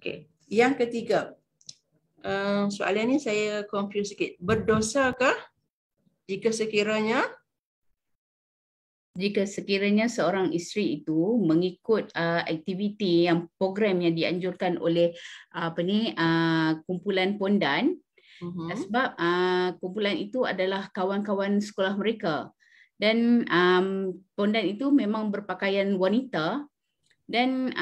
Okey. Yang ketiga, soalan ni saya confuse sikit. Berdosakah jika sekiranya seorang isteri itu mengikut aktiviti yang program yang dianjurkan oleh kumpulan pondan, sebab kumpulan itu adalah kawan-kawan sekolah mereka, dan pondan itu memang berpakaian wanita. Dan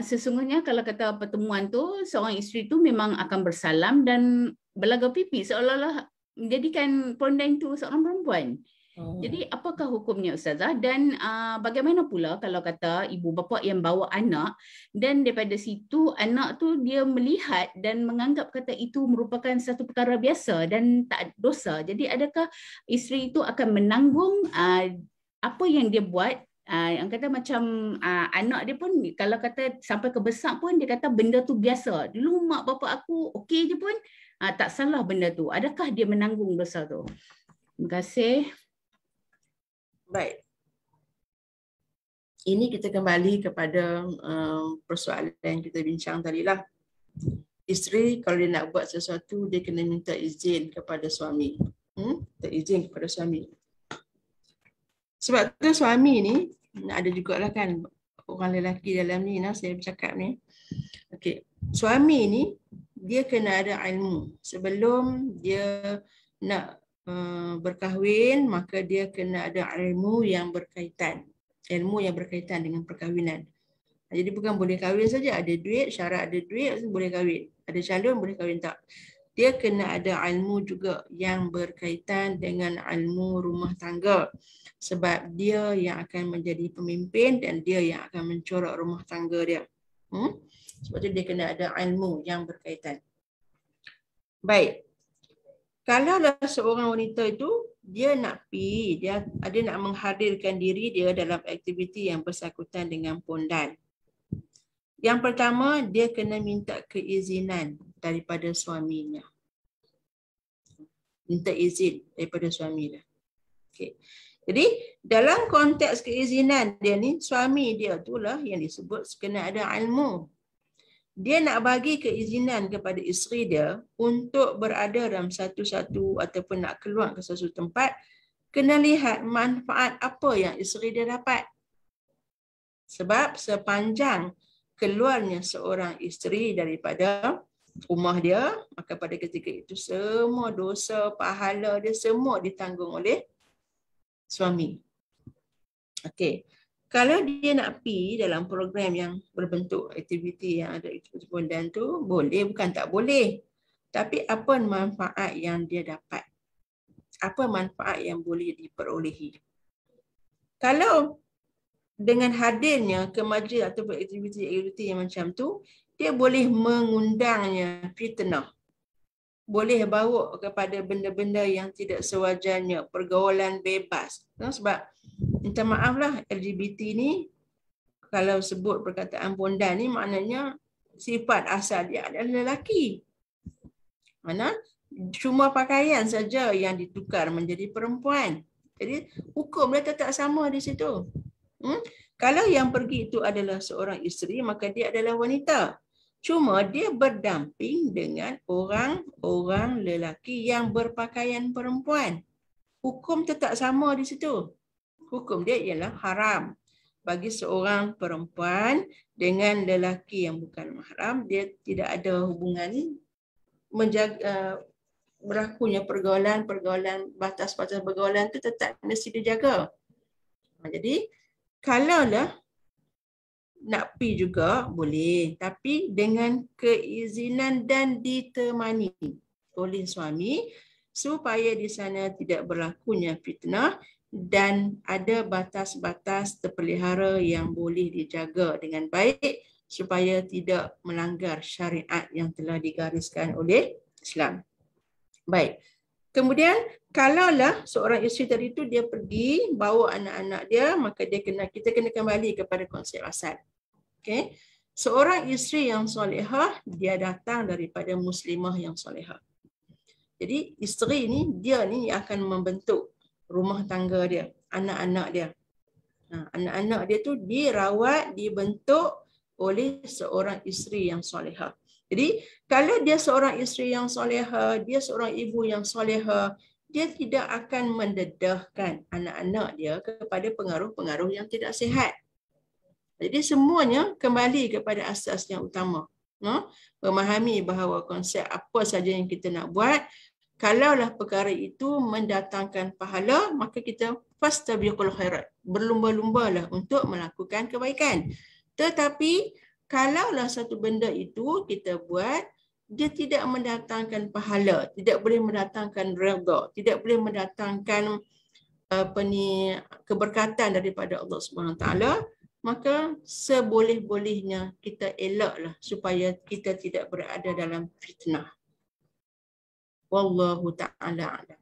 sesungguhnya kalau kata pertemuan tu, seorang isteri tu memang akan bersalam dan berlagak pipi seolah-olah menjadikan pondan tu seorang perempuan. Jadi apakah hukumnya Ustazah? Dan bagaimana pula kalau kata ibu bapa yang bawa anak dan daripada situ anak tu dia melihat dan menganggap kata itu merupakan satu perkara biasa dan tak dosa. Jadi adakah isteri itu akan menanggung apa yang dia buat? Yang kata macam anak dia pun kalau kata sampai ke besar pun dia kata benda tu biasa. Dulu mak bapa aku okey je pun tak salah benda tu. Adakah dia menanggung dosa tu? Terima kasih. Baik. Ini kita kembali kepada persoalan yang kita bincang tadi lah. Isteri kalau dia nak buat sesuatu dia kena minta izin kepada suami. Minta izin kepada suami. Sebab tu suami ni ada jugalah kan orang lelaki dalam ni saya bercakap ni. Okey, suami ni dia kena ada ilmu sebelum dia nak berkahwin, maka dia kena ada ilmu yang berkaitan dengan perkahwinan. Jadi bukan boleh kahwin saja, ada duit, syarat ada duit boleh kahwin. Ada calon boleh kahwin tak. Dia kena ada ilmu juga yang berkaitan dengan ilmu rumah tangga. Sebab dia yang akan menjadi pemimpin dan dia yang akan mencorak rumah tangga dia. Sebab tu dia kena ada ilmu yang berkaitan. Baik. Kalau seorang wanita itu dia nak pergi, dia nak menghadirkan diri dia dalam aktiviti yang bersangkutan dengan pondan. Yang pertama, dia kena minta keizinan daripada suaminya. Minta izin daripada suaminya. Okey. Jadi, dalam konteks keizinan dia ni, suami dia itulah yang disebut kena ada ilmu. Dia nak bagi keizinan kepada isteri dia untuk berada dalam satu-satu ataupun nak keluar ke sesuatu tempat, kena lihat manfaat apa yang isteri dia dapat. Sebab sepanjang keluarnya seorang isteri daripada rumah dia, maka pada ketika itu semua dosa, pahala dia semua ditanggung oleh suami. Okey. Kalau dia nak pergi dalam program yang berbentuk aktiviti yang ada aktiviti pondan tu, boleh, bukan tak boleh. Tapi apa manfaat yang dia dapat? Apa manfaat yang boleh diperolehi? Kalau dengan hadirnya ke majlis atau aktiviti-aktiviti yang macam tu, dia boleh mengundangnya fitnah. Boleh bawa kepada benda-benda yang tidak sewajarnya, pergaulan bebas. Sebab, minta maaf lah, LGBT ni, kalau sebut perkataan pondan ni, maknanya sifat asal dia adalah lelaki. Mana cuma pakaian saja yang ditukar menjadi perempuan. Jadi, hukum dia tetap sama di situ. Kalau yang pergi itu adalah seorang isteri, maka dia adalah wanita. Cuma dia berdamping dengan orang-orang lelaki yang berpakaian perempuan. Hukum tetap sama di situ. Hukum dia ialah haram bagi seorang perempuan dengan lelaki yang bukan mahram. Dia tidak ada hubungan menjaga berlakunya pergaulan, batas-batas pergaulan itu tetap mesti dijaga. Jadi, kalaulah nak pergi juga boleh, tapi dengan keizinan dan ditemani oleh suami supaya di sana tidak berlakunya fitnah dan ada batas-batas terpelihara yang boleh dijaga dengan baik supaya tidak melanggar syariat yang telah digariskan oleh Islam. Baik. Kemudian, kalaulah seorang isteri tadi itu dia pergi bawa anak-anak dia, maka kita kena kembali kepada konsep asal. Okay. Seorang isteri yang solehah, dia datang daripada muslimah yang solehah. Jadi, isteri ni, dia ni akan membentuk rumah tangga dia, anak-anak dia. Anak-anak dia tu dirawat, dibentuk oleh seorang isteri yang solehah. Jadi kalau dia seorang isteri yang solehah, dia seorang ibu yang solehah, dia tidak akan mendedahkan anak-anak dia kepada pengaruh-pengaruh yang tidak sihat. Jadi semuanya kembali kepada asas yang utama. Memahami bahawa konsep apa saja yang kita nak buat, kalaulah perkara itu mendatangkan pahala, maka kita fastabiqul khairat, berlumba-lumbalah untuk melakukan kebaikan. Tetapi kalaulah satu benda itu kita buat, dia tidak mendatangkan pahala, tidak boleh mendatangkan redha, tidak boleh mendatangkan keberkatan daripada Allah Subhanahu Wa Taala, maka seboleh-bolehnya kita elaklah supaya kita tidak berada dalam fitnah. Wallahu ta'ala a'lam.